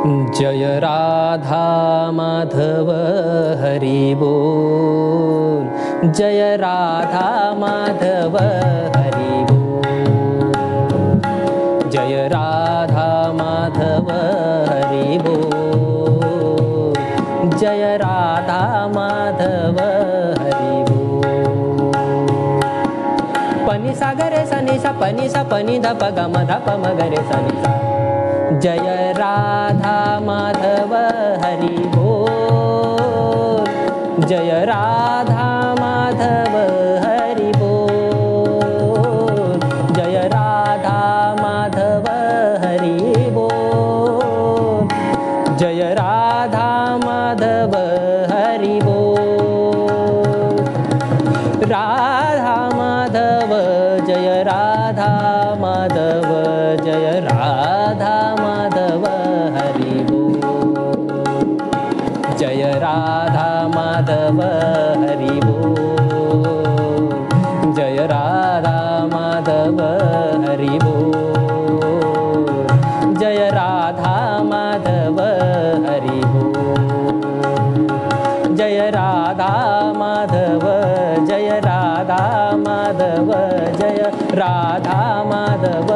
जय राधा माधव हरि बोल। जय राधा माधव हरि बोल। जय राधा माधव हरि बोल। जय राधा माधव हरि बोल। पनी सा ग रे सा नि सा पनी सा पनी ध प ग म ध प म ग रे सा नि सा। जय राधा माधव हरि बोल। जय राधा माधव हरि बोल। जय राधा माधव हरि बोल। जय राधा माधव हरि बोल। राधा माधव जय राधा माधव जय राधा माधव हरि बोल। जय राधा माधव हरि बोल। जय राधा माधव हरि बोल। जय राधा माधव हरि बोल। जय राधा माधव जय राधा माधव जय राधा माधव